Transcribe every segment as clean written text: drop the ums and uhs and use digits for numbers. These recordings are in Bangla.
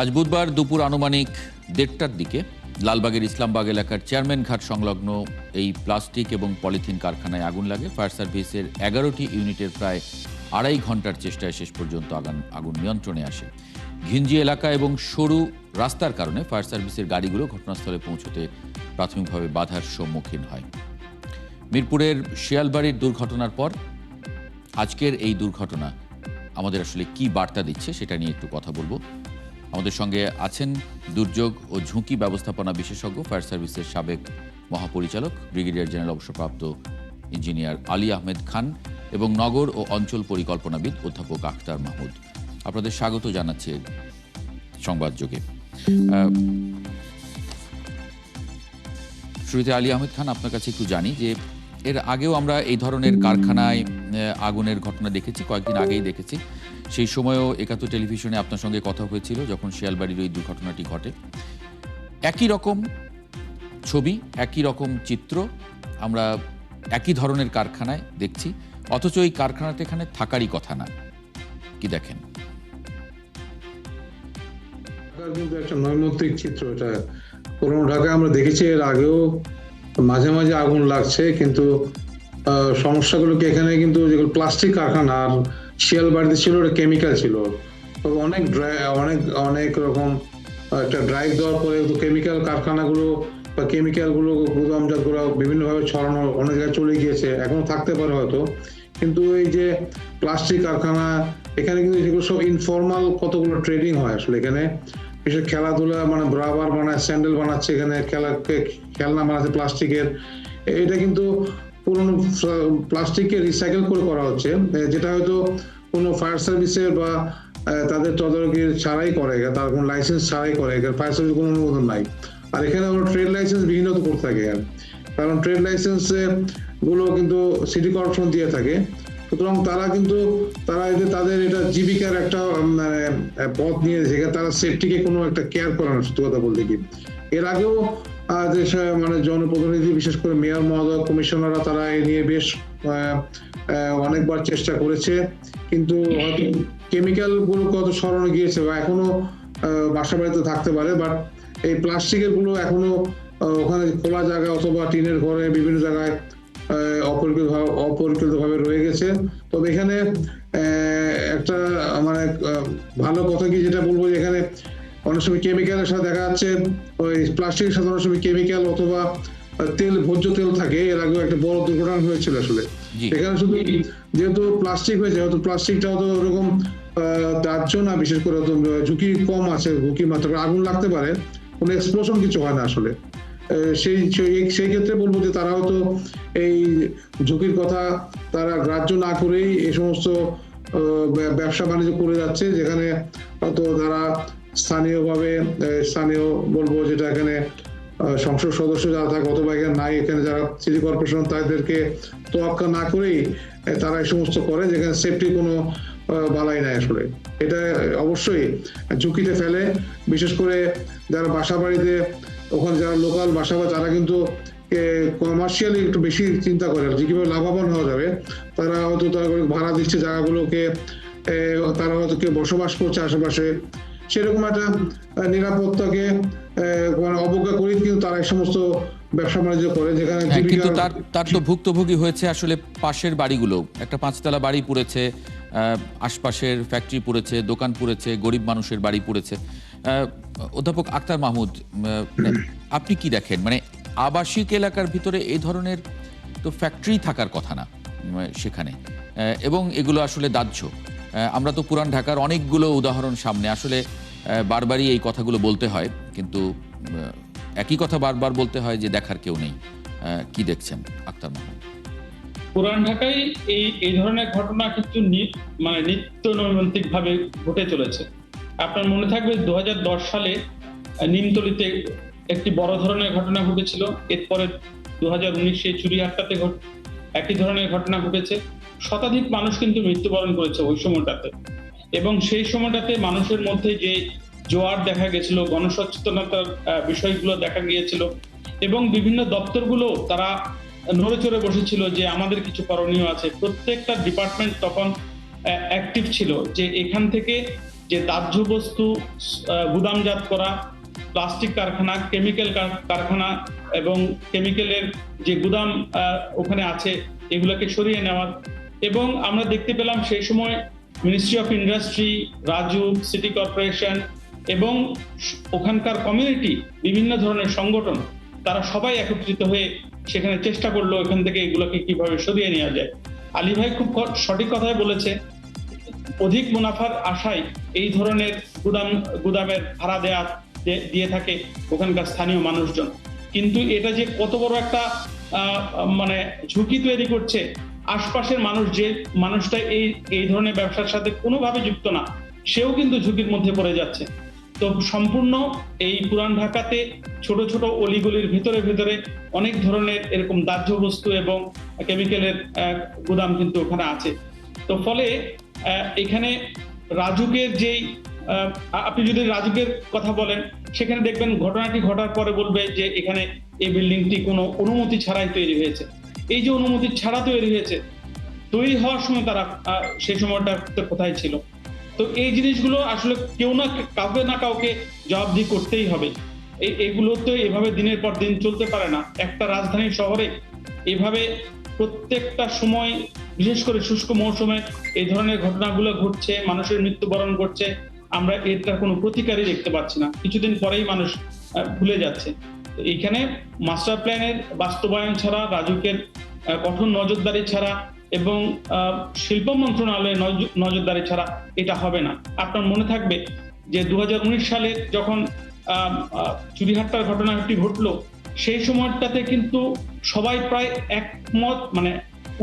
আজ বুধবার দুপুর আনুমানিক ১:৩০টার দিকে লালবাগের ইসলামবাগ এলাকার চেয়ারম্যান ঘাট সংলগ্ন এই প্লাস্টিক এবং পলিথিন কারখানায় আগুন লাগে। ফায়ার সার্ভিসের ১১টি ইউনিটের প্রায় ২.৫ ঘন্টার চেষ্টায় শেষ পর্যন্ত আগুন নিয়ন্ত্রণে আসে। ঘিঞ্জি এলাকা এবং সরু রাস্তার কারণে ফায়ার সার্ভিসের গাড়িগুলো ঘটনাস্থলে পৌঁছতে প্রাথমিকভাবে বাধার সম্মুখীন হয়। মিরপুরের শিয়ালবাড়ির দুর্ঘটনার পর আজকের এই দুর্ঘটনা আমাদের আসলে কি বার্তা দিচ্ছে সেটা নিয়ে একটু কথা বলবো। আমাদের সঙ্গে আছেন দুর্যোগ ও ঝুঁকি ব্যবস্থাপনা বিশেষজ্ঞ ফায়ার সার্ভিসের সাবেক মহাপরিচালক ব্রিগেডিয়ার জেনারেল অবসরপ্রাপ্ত ইঞ্জিনিয়ার আলী আহমেদ খান এবং নগর ও অঞ্চল পরিকল্পনাবিদ অধ্যাপক আখতার মাহমুদ। আপনাদের স্বাগত জানাচ্ছি সংবাদযোগে। শুরুতে আলী আহমেদ খান, আপনার কাছে একটু জানি যে এর আগেও আমরা এই ধরনের কারখানায় আগুনের ঘটনা দেখেছি, কয়েকদিন আগেই দেখেছি। সেই সময়ও একাত্তর টেলিভিশনে আপনার সঙ্গে কথা হয়েছিল যখন শিয়ালবাড়ির ওই দুর্ঘটনাটি ঘটে। একই রকম ছবি, একই রকম চিত্র আমরা একই ধরনের কারখানায় দেখছি, অথচ এই কারখানাতে এখানে থাকারই কথা না। কি দেখেন? কিন্তু একটা নৈমিত্তিক চিত্র। এটা পুরনো ঢাকায় আমরা দেখেছি, এর আগেও মাঝে মাঝে আগুন লাগছে, কিন্তু সমস্যাগুলো কি এখানে কিন্তু যেগুলো প্লাস্টিক কারখানা আর শিয়ালবাড়িতে ছিল ওটা কেমিক্যাল ছিল। অনেক অনেক রকম একটা ড্রাইভ দেওয়ার পরে কেমিক্যাল কারখানাগুলো বা কেমিক্যাল গুলো গুদামজাত করা বিভিন্নভাবে ছড়ানো অনেক জায়গায় চলে গিয়েছে, এখনো থাকতে পারে হয়তো। কিন্তু এই যে প্লাস্টিক কারখানা, এখানে কিন্তু যেগুলো সব ইনফর্মাল কতগুলো ট্রেডিং হয় আসলে। এখানে বিশেষ খেলাধুলা মানে রাবার বানায়, স্যান্ডেল বানাচ্ছে, এখানে খেলনা বানাচ্ছে প্লাস্টিকের। এটা কিন্তু পুরনো প্লাস্টিককে রিসাইকেল করে করা হচ্ছে, যেটা হয়তো কোনো ফায়ার সার্ভিসের বা তাদের তদারকি ছাড়াই করে, তার কোনো লাইসেন্স ছাড়াই করে, ফায়ার সার্ভিস কোনো অনুমোদন নাই। আর এখানে ট্রেড লাইসেন্স বিভিন্নত করতে থাকে, কারণ ট্রেড লাইসেন্স গুলো কিন্তু সিটি কর্পোরেশন দিয়ে থাকে। সুতরাং তারা তাদের এটা জীবিকার একটা মানে পথ নিয়ে যেখানে তারা সেফটিকে কোনো একটা কেয়ার করে না, সত্যি কথা বলতে কি। এর আগেও মানে জনপ্রতিনিধি, বিশেষ করে মেয়র মহোদয়, কমিশনাররা, তারা এ নিয়ে বেশ অনেকবার চেষ্টা করেছে, কিন্তু হয়তো কেমিক্যাল গুলো কত সরানো গিয়েছে বা এখনো বাসা বাড়িতে থাকতে পারে, বাট এই প্লাস্টিকের গুলো এখনো ওখানে খোলা জায়গা অথবা টিনের ঘরে বিভিন্ন জায়গায় অপরিকল্পিতভাবে রয়ে গেছে। তবে এখানে একটা মানে ভালো কথা কি যেটা বলবো, এখানে অনেক সময় কেমিক্যালের সাথে দেখা যাচ্ছে ওই প্লাস্টিকের সাথে অনেক সময় কেমিক্যাল অথবা তেল, ভোজ্য তেল থাকে। এর আগেও একটা বড় দুর্ঘটনা হয়েছিল আসলে। এখানে শুধু যেহেতু প্লাস্টিক হয়েছে, হয়তো প্লাস্টিকটা হয়তো ওরকম দাহ্য না, বিশেষ করে ঝুঁকি কম আছে, ঝুঁকি মাত্রা আগুন লাগতে পারে, কোনো এক্সপ্লোশন কিছু হয় না আসলে। সেই ক্ষেত্রে বলবো যে তারা হয়তো এই ঝুঁকির কথা তারা গ্রাহ্য না করেই এই সমস্ত ব্যবসা বাণিজ্য করে যাচ্ছে, যেখানে হয়তো তারা স্থানীয় বলবো যেটা এখানে সংসদ সদস্য যারা থাকে অথবা এখানে নাই, এখানে যারা সিটি কর্পোরেশন, তাদেরকে তোয়াক্কা না করেই তারা এই সমস্ত করে, যেখানে সেফটি কোনো বালাই নাই আসলে। এটা অবশ্যই ঝুঁকিতে ফেলে, বিশেষ করে যারা বাসা বাড়িতে, ওখানে যারা লোকাল বাসা বা তারা কিন্তু কমার্শিয়ালি একটু বেশি চিন্তা করে যে কিভাবে লাভবান হওয়া যাবে। তারা হয়তো তারা ভাড়া দিচ্ছে জায়গাগুলোকে, তারা হয়তো কেউ বসবাস করছে আশেপাশে, সেরকম একটা নিরাপত্তাকে অবজ্ঞা করে কিন্তু তারা এই সমস্ত ব্যবসা বাণিজ্য করে, যেখানে কিন্তু তার তো ভুক্তভোগী হয়েছে আসলে পাশের বাড়িগুলো। একটা ৫তলা বাড়ি পুড়েছে, আশপাশের ফ্যাক্টরি পুড়েছে, দোকান পুড়েছে, গরিব মানুষের বাড়ি পুড়েছে। অধ্যাপক আখতার মাহমুদ, আপনি কি দেখেন? মানে আবাসিক এলাকার ভিতরে এই ধরনের তো ফ্যাক্টরি থাকার কথা না সেখানে, এবং এগুলো আসলে দাহ্য। আমরা তো পুরান ঢাকার অনেকগুলো উদাহরণ সামনে, আসলে বারবারই এই কথাগুলো বলতে হয়, কিন্তু একই কথা বারবার বলতে হয় যে দেখার কেউ নেই। কি দেখছেন আখতার মাহমুদ? পুরান ঢাকায় এই ধরনের ঘটনা কিন্তু মানে নিত্য নৈমিত্তিক ভাবে ঘটে চলেছে। আপনার মনে থাকবে 2010 সালে নিমতলিতে একটি বড় ধরনের ঘটনা ঘটেছিল। এরপরে 2019 চুরিহাট্টাতে একই ধরনের ঘটনা ঘটেছে। শতাধিক মানুষ কিন্তু মৃত্যুবরণ করেছে ওই সময়টাতে, এবং সেই সময়টাতে মানুষের মধ্যে যে জোয়ার দেখা গেছিল, গণসচেতনতার বিষয়গুলো দেখা গিয়েছিল, এবং বিভিন্ন দপ্তরগুলো তারা নড়ে চড়ে বসেছিল যে আমাদের কিছু করণীয় আছে। প্রত্যেকটা ডিপার্টমেন্ট তখন অ্যাক্টিভ ছিল যে এখান থেকে যে দাহ্য বস্তু গুদামজাত করা, প্লাস্টিক কারখানা, কেমিক্যাল কারখানা এবং কেমিক্যালের যে গুদাম ওখানে আছে এগুলোকে সরিয়ে নেওয়া। এবং আমরা দেখতে পেলাম সেই সময় ministry of industry, RAJUK, city corporation এবং ওখানকার কমিউনিটি, বিভিন্ন ধরনের সংগঠন, তারা সবাই একত্রিত হয়ে সেখানে চেষ্টা করলো এখান থেকে এগুলোকে কিভাবে সরিয়ে নেওয়া যায়। আলী ভাই খুব সঠিক কথাই বলেছে, অধিক মুনাফার আশায় এই ধরনের গুদামের ভাড়া দিয়ে থাকে ওখানকার স্থানীয় মানুষজন। কিন্তু এটা যে কত বড় একটা মানে ঝুঁকি তৈরি করছে, আশপাশের মানুষ, যে মানুষটা এই ধরনের ব্যবসার সাথে কোনোভাবে যুক্ত না, সেও কিন্তু ঝুঁকির মধ্যে পড়ে যাচ্ছে। তো সম্পূর্ণ এই পুরান ঢাকাতে ছোট ছোট অলিগলির ভিতরে ভিতরে অনেক ধরনের এরকম দাহ্য বস্তু এবং কেমিক্যালের গুদাম কিন্তু ওখানে আছে। তো ফলে এখানে রাজুকের যেই আপনি যদি রাজুকের কথা বলেন, সেখানে দেখবেন ঘটনাটি ঘটার পরে বলবে যে এখানে এই বিল্ডিংটি কোনো অনুমতি ছাড়াই তৈরি হয়েছে। এই যে অনুমতি ছাড়া তৈরি হয়েছে, তৈরি হওয়ার সময় তারা সেই সময়টা কোথায় ছিল? তো এই জিনিসগুলো আসলে কেউ না কাউকে না কাউকে জবাবদিহি করতেই হবে। এগুলো তো এভাবে দিনের পর দিন চলতে পারে না। একটা রাজধানী শহরে এভাবে প্রত্যেকটা সময়, বিশেষ করে শুষ্ক মৌসুমে এই ধরনের ঘটনাগুলো ঘটছে, মানুষের মৃত্যুবরণ করছে, আমরা এটার কোনো প্রতিকারই দেখতে পাচ্ছি না। কিছুদিন পরেই মানুষ ভুলে যাচ্ছে। এইখানে মাস্টার প্ল্যানের বাস্তবায়ন ছাড়া, রাজুকের কঠোর নজরদারি ছাড়া এবং শিল্প মন্ত্রণালয়ের নজরদারি ছাড়া এটা হবে না। আপনার মনে থাকবে যে 2019 সালে যখন চুরিহাট্টার ঘটনাটি ঘটলো, সেই সময়টাতে কিন্তু সবাই প্রায় একমত, মানে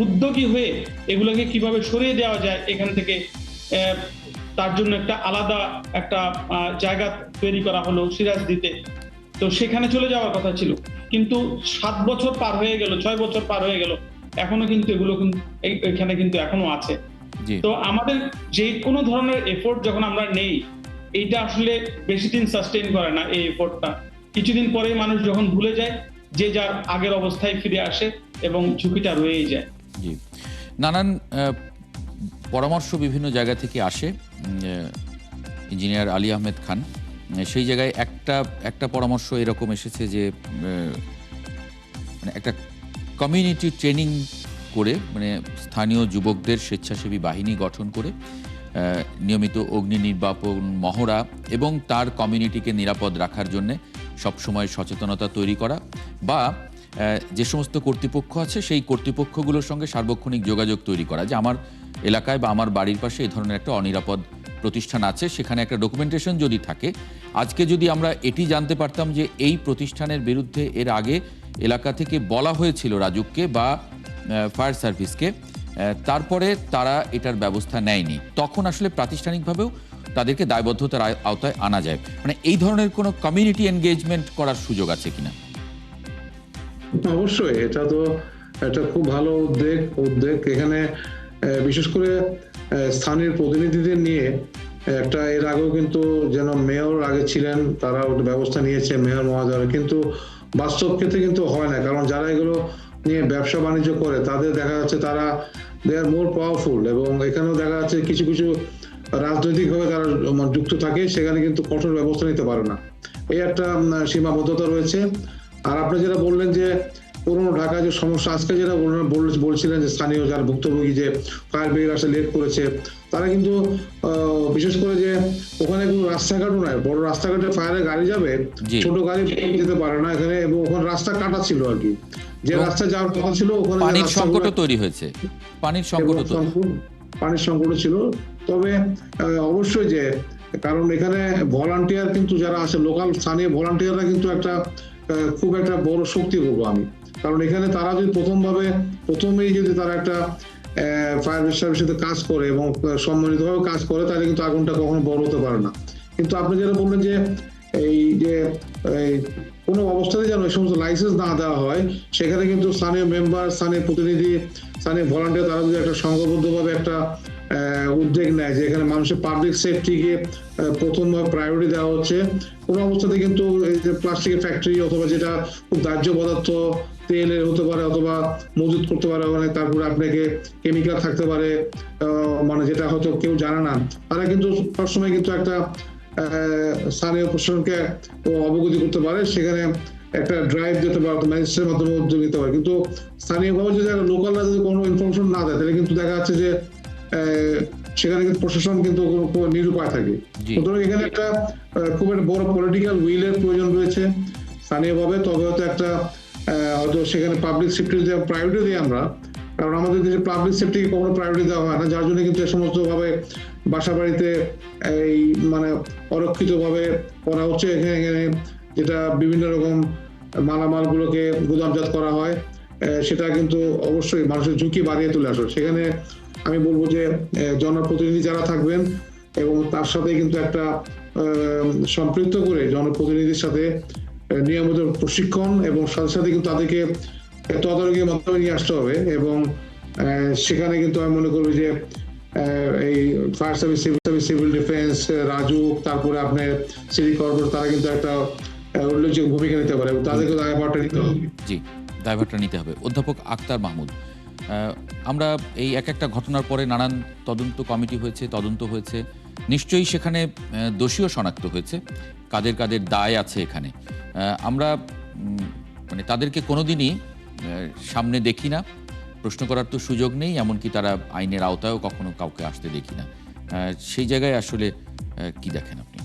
উদ্যোগী হয়ে এগুলোকে কিভাবে সরিয়ে দেওয়া যায় এখান থেকে, তার জন্য একটা আলাদা একটা জায়গা তৈরি করা হলো সিরাজদিতে। তো সেখানে চলে যাওয়ার কথা ছিল, কিন্তু 7 বছর পার হয়ে গেল, 6 বছর পার হয়ে গেল, এখনো কিন্তু এগুলো এখানে কিন্তু এখনো আছে। তো আমাদের যে কোনো ধরনের এফোর্ট যখন আমরা নেই, এইটা আসলে বেশি দিন সাস্টেইন করে না। এই এফোর্টটা কিছুদিন পরেই মানুষ যখন ভুলে যায়, যে যার আগের অবস্থায় ফিরে আসে এবং ঝুঁকিটা রয়েই যায়। জি, নানান পরামর্শ বিভিন্ন জায়গা থেকে আসে। ইঞ্জিনিয়ার আলী আহমেদ খান, সেই জায়গায় একটা পরামর্শ এরকম এসেছে যে মানে একটা কমিউনিটি ট্রেনিং করে, মানে স্থানীয় যুবকদের স্বেচ্ছাসেবী বাহিনী গঠন করে নিয়মিত অগ্নি নির্বাপন মহড়া এবং তার কমিউনিটিকে নিরাপদ রাখার জন্য সবসময় সচেতনতা তৈরি করা, বা যে সমস্ত কর্তৃপক্ষ আছে সেই কর্তৃপক্ষগুলোর সঙ্গে সার্বক্ষণিক যোগাযোগ তৈরি করা, যে আমার এলাকায় বা আমার বাড়ির পাশে এই ধরনের একটা অনিরাপদ প্রতিষ্ঠান আছে, সেখানে একটা ডকুমেন্টেশন যদি থাকে। আজকে যদি আমরা এটি জানতে পারতাম যে এই প্রতিষ্ঠানের বিরুদ্ধে এর আগে এলাকা থেকে বলা হয়েছিল রাজুককে বা ফায়ার সার্ভিসকে, তারপরে তারা এটার ব্যবস্থা নেয়নি, তখন আসলে প্রাতিষ্ঠানিকভাবেও তাদেরকে দায়বদ্ধতার আওতায় আনা যায়। মানে এই ধরনের কোনো কমিউনিটি এনগেজমেন্ট করার সুযোগ আছে কিনা? অবশ্যই, এটা তো একটা খুব ভালো উদ্যোগ। এখানে বিশেষ করে স্থানীয় প্রতিনিধিদের নিয়ে একটা, এর আগেও কিন্তু যেন মেয়র আগে ছিলেন, তারা ব্যবস্থা নিয়েছে মেয়র মহোদয়, কিন্তু বাস্তব ক্ষেত্রে কিন্তু হয় না। কারণ যারা এগুলো নিয়ে ব্যবসা বাণিজ্য করে তাদের দেখা যাচ্ছে তারা দে আর মোর পাওয়ারফুল, এবং এখানেও দেখা যাচ্ছে কিছু কিছু রাজনৈতিকভাবে তারা যুক্ত থাকে, সেখানে কিন্তু কঠোর ব্যবস্থা নিতে পারে না। এই একটা সীমাবদ্ধতা রয়েছে। আর আপনি যেটা বললেন যে পুরনো ঢাকায় যে সমস্যা, আজকে যেটা বলছিলেন যে স্থানীয় যারা ভুক্তভোগী, যে ফায়ার ব্রিগেড আসে লেট করেছে, তারা কিন্তু বিশেষ করে যে ওখানে কোনো রাস্তাঘাটও নাই, বড় রাস্তাঘাটে ফায়ারের গাড়ি যাবে, ছোট গাড়ি যেতে পারে না এখানে, এবং ওখানে রাস্তা কাটা ছিল আর কি, যে রাস্তা যাওয়ার কথা ছিল ওখানে পানির সংকট তৈরি হয়েছে, পানির সংকট ছিল। তবে অবশ্যই যে, কারণ এখানে ভলান্টিয়ার কিন্তু যারা আছে, লোকাল স্থানীয় ভলান্টিয়াররা কিন্তু একটা খুব একটা বড় শক্তি বলবো আমি। কারণ এখানে তারা যদি প্রথমেই যদি তারা একটা ফায়ার সার্ভিসে কাজ করে এবং সম্মানিতভাবে কাজ করে, তাহলে কিন্তু আগুনটা কখনো বড় হতে পারে না। কিন্তু আপনি যেটা বললেন যে এই যে কোনো অবস্থাতে যেন এই সমস্ত লাইসেন্স না দেওয়া হয়, সেখানে কিন্তু স্থানীয় মেম্বার, স্থানীয় প্রতিনিধি, স্থানীয় ভলান্টিয়ার, তারা যদি একটা সংঘবদ্ধভাবে একটা উদ্যোগ নেয় যে এখানে মানুষের পাবলিক সেফটিকে প্রথমভাবে প্রায়োরিটি দেওয়া হচ্ছে, কোনো অবস্থাতে কিন্তু এই যে প্লাস্টিকের ফ্যাক্টরি অথবা যেটা খুব দাহ্য পদার্থ তেলের হতে পারে অথবা মজুত করতে পারে ওখানে, তারপরে আপনাকে কেমিক্যাল থাকতে পারে, মানে যেটা হয়তো কেউ জানে না। তারা কিন্তু সবসময় কিন্তু একটা স্থানীয় প্রশাসনকে অবগতি করতে পারে, সেখানে একটা ড্রাইভ দিতে পারে, ম্যাজিস্ট্রেটের মাধ্যমে উদ্যোগ নিতে পারে। কিন্তু স্থানীয়ভাবে যদি লোকালরা যদি কোনো ইনফরমেশন না দেয়, তাহলে কিন্তু দেখা যাচ্ছে যে সেখানে কিন্তু প্রশাসন কিন্তু নিরুপায় থাকে। সুতরাং এখানে একটা খুব একটা বড় পলিটিক্যাল উইলের প্রয়োজন রয়েছে স্থানীয়ভাবে। তবে হয়তো একটা হয়তো সেখানে পাবলিক সেফটি প্রায়োরিটি দিই আমরা, কারণ আমাদের দেশে পাবলিক সেফটিকে কখনো প্রায়োরিটি দেওয়া হয় না, যার জন্য কিন্তু সমস্ত ভাবে বাসা বাড়িতে এই মানে অরক্ষিত ভাবে করা হচ্ছে। এখানে যেটা বিভিন্ন রকম মালামাল গুলোকে গুদামজাত করা হয়, সেটা কিন্তু অবশ্যই মানুষের ঝুঁকি বাড়িয়ে তুলে আসে। সেখানে আমি বলবো যে জনপ্রতিনিধি যারা থাকবেন এবং তার সাথে কিন্তু একটা সম্পৃক্ত করে জনপ্রতিনিধির সাথে নিয়মিত প্রশিক্ষণ এবং সাথে সাথে কিন্তু তাদেরকে তদারকির মাধ্যমে নিয়ে আসতে হবে। এবং সেখানে কিন্তু আমি মনে করবো যে এই fire service, civil defence, RAJUK, তারপরে আপনার সিটি কর্পোরেট, তারা কিন্তু একটা উল্লেখযোগ্য ভূমিকা নিতে পারে এবং তাদেরকে দায়ভারটা নিতে হবে। জি, দায়ভারটা নিতে হবে। অধ্যাপক আক্তার মাহমুদ, আমরা এই এক একটা ঘটনার পরে নানান তদন্ত কমিটি হয়েছে, তদন্ত হয়েছে, নিশ্চয়ই সেখানে দোষীও শনাক্ত হয়েছে, কাদের কাদের দায় আছে এখানে। আমরা মানে তাদেরকে কোনোদিনই সামনে দেখি না, প্রশ্ন করার তো সুযোগ নেই, এমনকি তারা আইনের আওতায়ও কখনো কাউকে আসতে দেখি না। সেই জায়গায় আসলে কি দেখেন আপনি?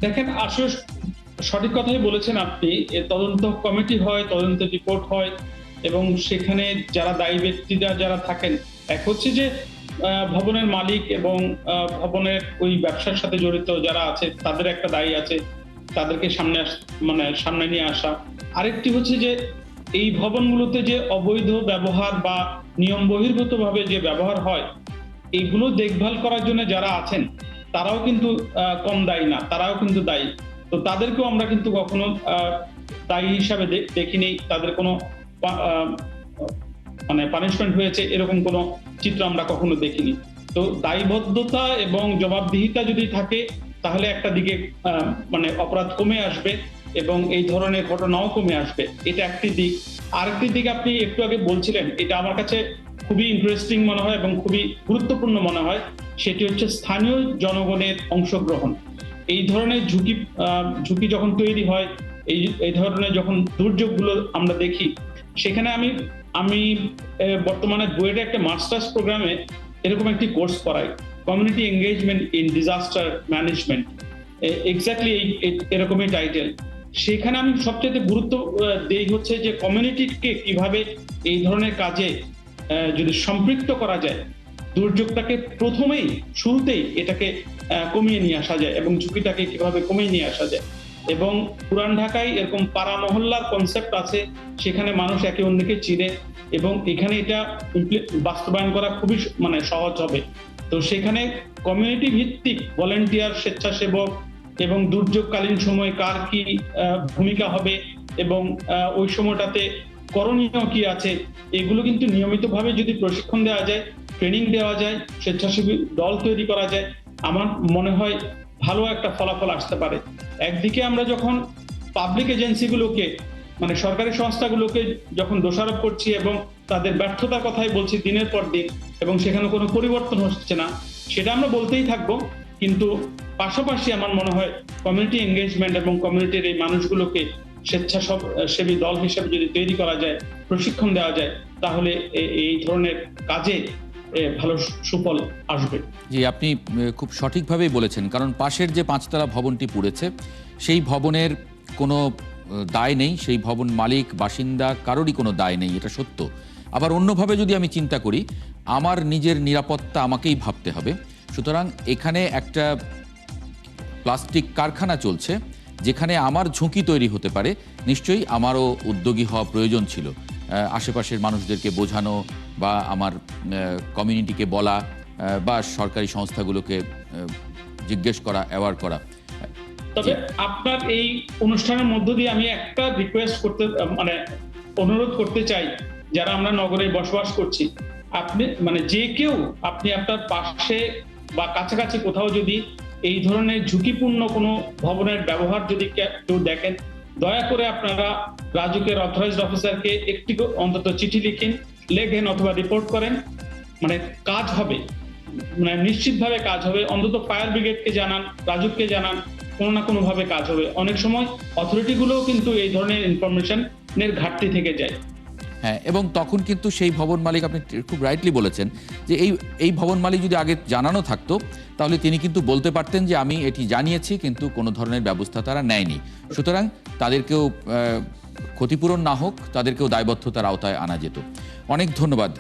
দেখেন, আসলে সঠিক কথাই বলেছেন আপনি। তদন্ত কমিটি হয়, তদন্ত রিপোর্ট হয় এবং সেখানে যারা দায়ী ব্যক্তিরা যারা থাকেন, এক হচ্ছে যে ভবনের মালিক এবং ভবনের ওই ব্যবসার সাথে জড়িত যারা আছে তাদের একটা দায়ী আছে, তাদেরকে সামনে নিয়ে আসা। আরেকটি হচ্ছে যে এই ভবনগুলোতে যে অবৈধ ব্যবহার বা নিয়ম বহির্ভূত ভাবে যে ব্যবহার হয়, এইগুলো দেখভাল করার জন্য যারা আছেন তারাও কিন্তু কম দায়ী না, তারাও কিন্তু দায়ী। তো তাদেরকেও আমরা কিন্তু কখনো দায়ী হিসাবে দেখিনি, তাদের কোনো মানে পানিশমেন্ট হয়েছে এরকম কোনো চিত্র আমরা কখনো দেখিনি। তো দায়বদ্ধতা এবং জবাবদিহিতা যদি থাকে তাহলে একটা দিকে মানে অপরাধ কমে আসবে এবং এই ধরনের ঘটনাও কমে আসবে, এটা একটি দিক। আরেকটি দিক আপনি একটু আগে বলছিলেন, এটা আমার কাছে খুবই ইন্টারেস্টিং মনে হয় এবং খুবই গুরুত্বপূর্ণ মনে হয়, সেটি হচ্ছে স্থানীয় জনগণের অংশগ্রহণ। এই ধরনের ঝুঁকি যখন তৈরি হয়, এই ধরনের যখন দুর্যোগগুলো আমরা দেখি, সেখানে আমি বর্তমানে বুয়েটে একটা মাস্টার্স প্রোগ্রামে এরকম একটি কোর্স করাই, community engagement in disaster management, exactly এরকমই টাইটেল। সেখানে আমি সবচেয়ে গুরুত্ব দেই হচ্ছে যে কমিউনিটিকে কিভাবে এই ধরনের কাজে যদি সম্পৃক্ত করা যায়, দুর্যোগটাকে প্রথমেই শুরুতেই এটাকে কমিয়ে নিয়ে আসা যায় এবং ঝুঁকিটাকে কিভাবে কমিয়ে নিয়ে আসা যায়। এবং পুরান ঢাকায় এরকম পাড়া মহল্লার কনসেপ্ট আছে, সেখানে মানুষ একে অন্যকে চিনে এবং এখানে এটা বাস্তবায়ন করা খুবই সহজ হবে। তো সেখানে কমিউনিটি ভিত্তিক ভলান্টিয়ার, স্বেচ্ছাসেবক এবং দুর্যোগকালীন সময় কার কি ভূমিকা হবে এবং ওই সময়টাতে করণীয় কি আছে, এগুলো কিন্তু নিয়মিতভাবে যদি প্রশিক্ষণ দেওয়া যায়, ট্রেনিং দেওয়া যায়, স্বেচ্ছাসেবী দল তৈরি করা যায়, আমার মনে হয় ভালো একটা ফলাফল আসতে পারে। একদিকে আমরা যখন পাবলিক এজেন্সিগুলোকে সরকারি সংস্থাগুলোকে যখন দোষারোপ করছি এবং তাদের ব্যর্থতার কথাই বলছি দিনের পর দিন এবং সেখানে কোনো পরিবর্তন হচ্ছে না, সেটা আমরা বলতেই থাকবো। কিন্তু পাশাপাশি আমার মনে হয় কমিউনিটি এঙ্গেজমেন্ট এবং কমিউনিটির এই মানুষগুলোকে স্বেচ্ছাসেবী দল হিসেবে যদি তৈরি করা যায়, প্রশিক্ষণ দেওয়া যায়, তাহলে এই ধরনের কাজে ভালো সুফল আসবে। জি, আপনি খুব সঠিকভাবেই বলেছেন, কারণ পাশের যে 5তলা ভবনটি পুড়েছে সেই ভবনের কোনো দায় নেই, সেই ভবন মালিক বাসিন্দা কারোরই কোনো দায় নেই, এটা সত্য। আবার অন্যভাবে যদি আমি চিন্তা করি, আমার নিজের নিরাপত্তা আমাকেই ভাবতে হবে। সুতরাং এখানে একটা প্লাস্টিক কারখানা চলছে যেখানে আমার ঝুঁকি তৈরি হতে পারে, নিশ্চয়ই আমারও উদ্যোগী হওয়া প্রয়োজন ছিল, আশেপাশের মানুষদেরকে বোঝানো বা আমার কমিউনিটিকে বলা বা সরকারি সংস্থাগুলোকে জিজ্ঞেস করা, অ্যাওয়ার করা। তবে আপনার এই অনুষ্ঠানের মধ্য দিয়ে আমি একটা রিকোয়েস্ট করতে অনুরোধ করতে চাই, যারা আমরা নগরে বসবাস করছি, আপনি যে কেউ আপনি আপনার পাশে বা কাছাকাছি কোথাও যদি এই ধরনের ঝুঁকিপূর্ণ কোনো ভবনের ব্যবহার যদি কেউ দেখেন, দয়া করে আপনারা রাজুকের অথরাইজড অফিসারকে একটি অন্তত চিঠি লেখেন অথবা রিপোর্ট করেন, মানে কাজ হবে, মানে নিশ্চিতভাবে কাজ হবে। অন্তত ফায়ার ব্রিগেডকে জানান, রাজুককে জানান, কোনো না কোনো ভাবে কাজ হবে। অনেক সময় অথরিটি গুলোও কিন্তু এই ধরনের ইনফরমেশনের ঘাটতি থেকে যায়। হ্যাঁ, এবং তখন কিন্তু সেই ভবন মালিক, আপনি খুব রাইটলি বলেছেন যে এই ভবন মালিক যদি আগে জানানো থাকতো তাহলে তিনি কিন্তু বলতে পারতেন যে আমি এটি জানিয়েছি কিন্তু কোনো ধরনের ব্যবস্থা তারা নেয়নি। সুতরাং তাদেরকেও ক্ষতিপূরণ না হোক, তাদেরকেও দায়বদ্ধতার আওতায় আনা যেত। অনেক ধন্যবাদ।